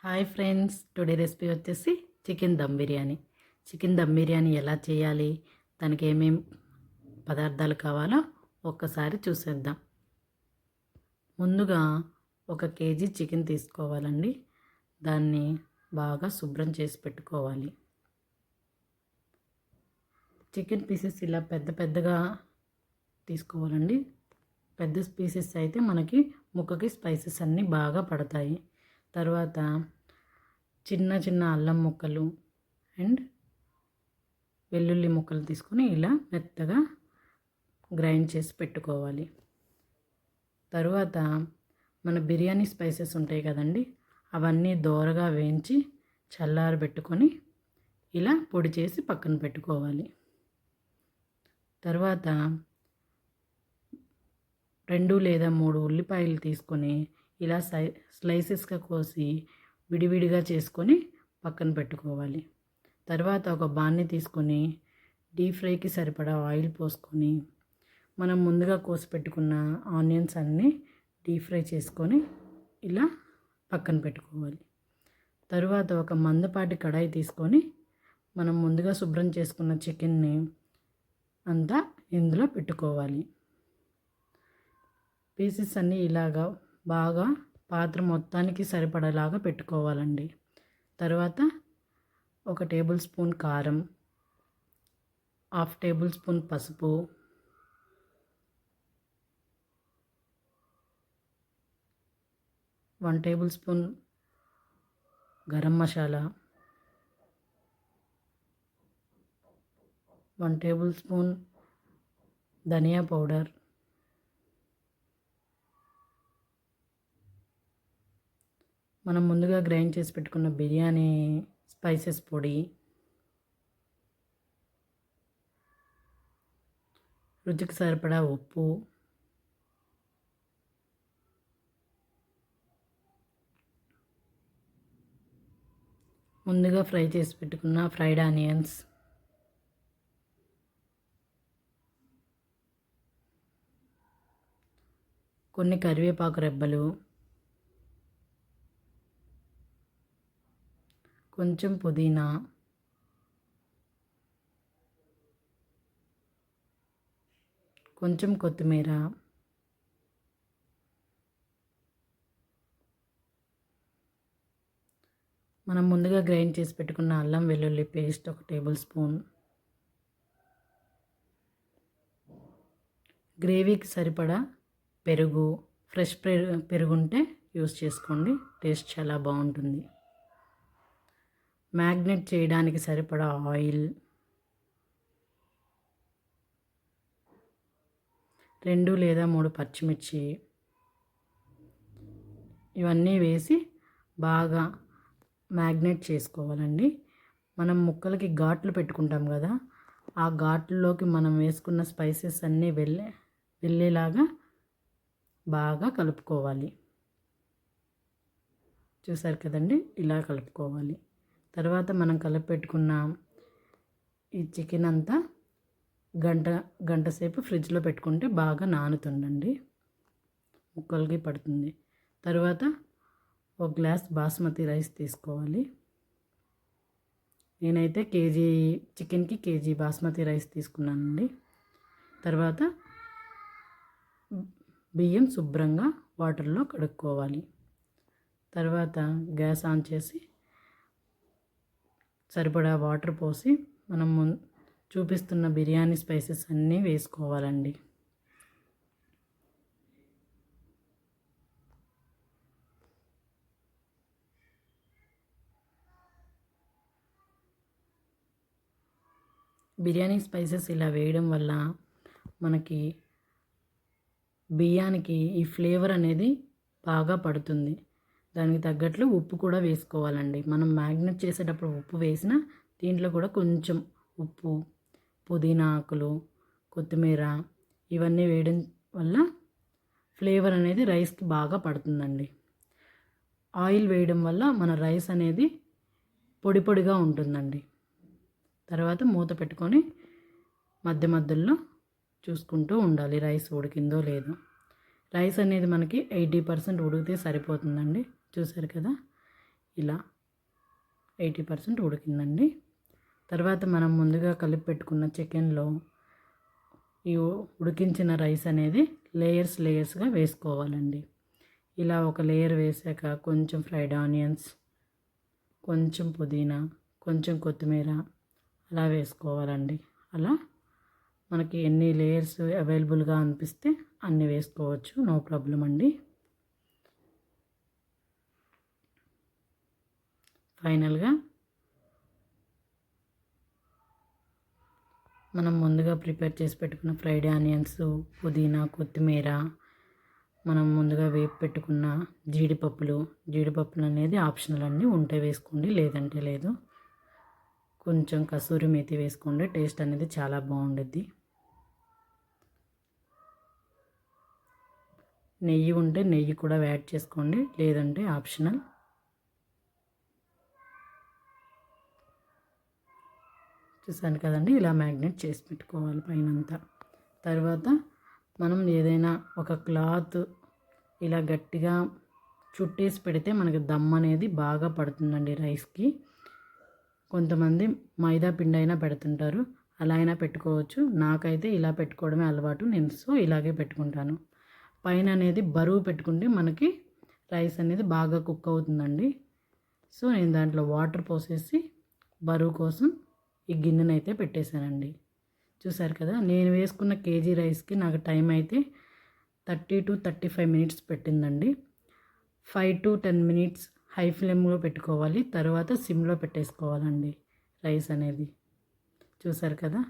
Hi friends, today recipe వచ్చేసి chicken dum biryani. Chicken dum biryani ఎలా చేయాలి, దానికి ఏమేం పదార్థాలు కావాలో ఒక్కసారి చూసేద్దాం. ముందుగా 1 కేజీ చికెన్ తీసుకోవాలండి. దాన్ని బాగా శుభ్రం చేసి పెట్టుకోవాలి. చికెన్ పీసెస్ ఇలా పెద్ద పెద్దగా తీసుకోవాలండి. పెద్ద పీసెస్ అయితే మనకి ముక్కకి స్పైసెస్ అన్నీ బాగా పడతాయి. తర్వాత చిన్న చిన్న అల్లం ముక్కలు అండ్ వెల్లుల్లి ముక్కలు తీసుకొని ఇలా మెత్తగా గ్రైండ్ చేసి పెట్టుకోవాలి. తర్వాత మన బిర్యానీ స్పైసెస్ ఉంటాయి కదండి, అవన్నీ దోరగా వేయించి చల్లారబెట్టుకొని ఇలా పొడి చేసి పక్కన పెట్టుకోవాలి. తర్వాత 2 లేదా 3 ఉల్లిపాయలు తీసుకొని ఇలా స్లైసెస్గా కోసి విడివిడిగా చేసుకొని పక్కన పెట్టుకోవాలి. తర్వాత ఒక బాణీ తీసుకొని డీప్ ఫ్రైకి సరిపడా ఆయిల్ పోసుకొని మనం ముందుగా కోసి పెట్టుకున్న ఆనియన్స్ అన్నీ డీప్ ఫ్రై చేసుకొని ఇలా పక్కన పెట్టుకోవాలి. తర్వాత ఒక మందపాటి కడాయి తీసుకొని మనం ముందుగా శుభ్రం చేసుకున్న చికెన్ని అంతా ఇందులో పెట్టుకోవాలి. పీసెస్ అన్నీ ఇలాగా బాగా పాత్ర మొత్తానికి సరిపడేలాగా పెట్టుకోవాలండి. తర్వాత 1 టేబుల్ స్పూన్ కారం, 1/2 టేబుల్ స్పూన్ పసుపు, 1 table spoon garam masala, 1 table spoon ధనియా పౌడర్, మనం ముందుగా గ్రైండ్ చేసి పెట్టుకున్న బిర్యానీ స్పైసెస్ పొడి, రుచికి సరిపడా ఉప్పు, ముందుగా ఫ్రై చేసి పెట్టుకున్న ఫ్రైడ్ ఆనియన్స్, కొన్ని కరివేపాకు రెబ్బలు, కొంచెం పుదీనా, కొంచెం కొత్తిమీర, మనం ముందుగా గ్రైండ్ చేసి పెట్టుకున్న అల్లం వెల్లుల్లి పేస్ట్ 1 టేబుల్ స్పూన్, గ్రేవీకి సరిపడా పెరుగు, ఫ్రెష్ పెరుగు ఉంటే యూస్ చేసుకోండి, టేస్ట్ చాలా బాగుంటుంది. మ్యాగ్నేట్ చేయడానికి సరిపడా ఆయిల్, 2 లేదా 3 పచ్చిమిర్చి, ఇవన్నీ వేసి బాగా మ్యాగ్నేట్ చేసుకోవాలండి. మనం ముక్కలకి ఘాట్లు పెట్టుకుంటాం కదా, ఆ ఘాట్లలోకి మనం వేసుకున్న స్పైసెస్ అన్నీ వెళ్ళేలాగా బాగా కలుపుకోవాలి. చూసారు కదండి, ఇలా కలుపుకోవాలి. తర్వాత మనం కలిపి పెట్టుకున్న ఈ చికెన్ అంతా గంట సేపు ఫ్రిడ్జ్లో పెట్టుకుంటే బాగా నానుతుందండి, ముక్కలకి పడుతుంది. తర్వాత 1 గ్లాస్ బాస్మతి రైస్ తీసుకోవాలి. నేనైతే చికెన్కి కేజీ బాస్మతి రైస్ తీసుకున్నానండి. తర్వాత బియ్యం శుభ్రంగా వాటర్లో కడుక్కోవాలి. తర్వాత గ్యాస్ ఆన్ చేసి సరిపడా వాటర్ పోసి మనం చూపిస్తున్న బిర్యానీ స్పైసెస్ అన్నీ వేసుకోవాలండి. బిర్యానీ స్పైసెస్ ఇలా వేయడం వల్ల మనకి బియ్యానికి ఈ ఫ్లేవర్ అనేది బాగా పడుతుంది. దానికి తగ్గట్లు ఉప్పు కూడా వేసుకోవాలండి. మనం మ్యాగ్నేట్ చేసేటప్పుడు ఉప్పు వేసినా దీంట్లో కూడా కొంచెం ఉప్పు, పుదీనా ఆకులు, కొత్తిమీర ఇవన్నీ వేయడం వల్ల ఫ్లేవర్ అనేది రైస్కి బాగా పడుతుందండి. ఆయిల్ వేయడం వల్ల మన రైస్ అనేది పొడి పొడిగా ఉంటుందండి. తర్వాత మూత పెట్టుకొని మధ్య మధ్యలో చూసుకుంటూ ఉండాలి రైస్ ఉడికిందో లేదో. రైస్ అనేది మనకి 80% ఉడికితే సరిపోతుందండి. చూసారు కదా, ఇలా 80% ఉడికిందండి. తర్వాత మనం ముందుగా కలిపి పెట్టుకున్న చికెన్లో ఈ ఉడికించిన రైస్ అనేది లేయర్స్గా వేసుకోవాలండి. ఇలా ఒక లేయర్ వేసాక కొంచెం ఫ్రైడ్ ఆనియన్స్, కొంచెం పుదీనా, కొంచెం కొత్తిమీర అలా వేసుకోవాలండి. అలా మనకి ఎన్ని లేయర్స్ అవైలబుల్గా అనిపిస్తే అన్ని వేసుకోవచ్చు, నో ప్రాబ్లం అండి. ఫైనల్గా మనం ముందుగా ప్రిపేర్ చేసి పెట్టుకున్న ఫ్రైడ్ ఆనియన్స్, పుదీనా, కొత్తిమీర, మనం ముందుగా వేపు పెట్టుకున్న జీడిపప్పులు అనేది ఆప్షనల్ అండి. ఉంటే వేసుకోండి, లేదంటే లేదు. కొంచెం కసూరి మేతి వేసుకోండి, టేస్ట్ అనేది చాలా బాగుండుద్ది. నెయ్యి ఉంటే నెయ్యి కూడా యాడ్ చేసుకోండి, లేదంటే ఆప్షనల్. చూసాను కదండి, ఇలా మ్యాగ్నేట్ చేసి పెట్టుకోవాలి పైనంతా. తర్వాత మనం ఏదైనా ఒక క్లాత్ ఇలా గట్టిగా చుట్టేసి పెడితే మనకి దమ్ అనేది బాగా పడుతుందండి రైస్కి. కొంతమంది మైదా పిండి అయినా పెడుతుంటారు, అలా అయినా పెట్టుకోవచ్చు. నాకైతే ఇలా పెట్టుకోవడమే అలవాటు, సో ఇలాగే పెట్టుకుంటాను. పైన అనేది బరువు పెట్టుకుంటే మనకి రైస్ అనేది బాగా కుక్ అవుతుందండి. సో నేను దాంట్లో వాటర్ పోసేసి బరువు కోసం ఈ గిన్నెనైతే పెట్టేశానండి. చూసారు కదా, నేను వేసుకున్న కేజీ రైస్కి నాకు టైం అయితే 30 to 35 మినిట్స్ పెట్టిందండి. 5 to 10 మినిట్స్ హై ఫ్లేమ్లో పెట్టుకోవాలి, తర్వాత సిమ్లో పెట్టేసుకోవాలండి రైస్ అనేది. చూసారు కదా,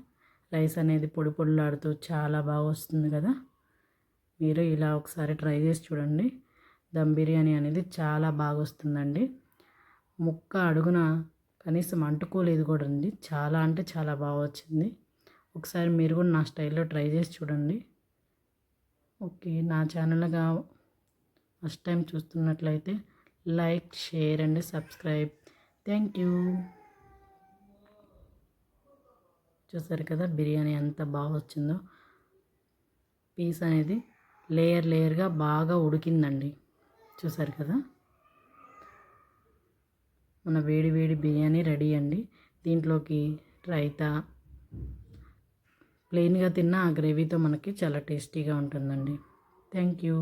రైస్ అనేది పొడి పొడిలాడుతూ చాలా బాగా వస్తుంది కదా. మీరు ఇలా ఒకసారి ట్రై చేసి చూడండి. దమ్ బిర్యానీ అనేది చాలా బాగా వస్తుందండి. ముక్క అడుగున కనీసం అంటుకోలేదు కూడా అండి, చాలా అంటే చాలా బాగా వచ్చింది. ఒకసారి మీరు కూడా నా స్టైల్లో ట్రై చేసి చూడండి. ఓకే, నా ఛానల్గా ఫస్ట్ టైం చూస్తున్నట్లయితే like, share and subscribe. Thank you. చూసారు కదా బిర్యానీ ఎంత బాగా వచ్చిందో. పీస్ అనేది లేయర్గా బాగా ఉడికిందండి. చూసారు కదా, మన వేడి బిర్యానీ రెడీ అండి. దీంట్లోకి రైతా, ప్లెయిన్గా తిన్న ఆ గ్రేవీతో మనకి చాలా టేస్టీగా ఉంటుందండి. Thank you.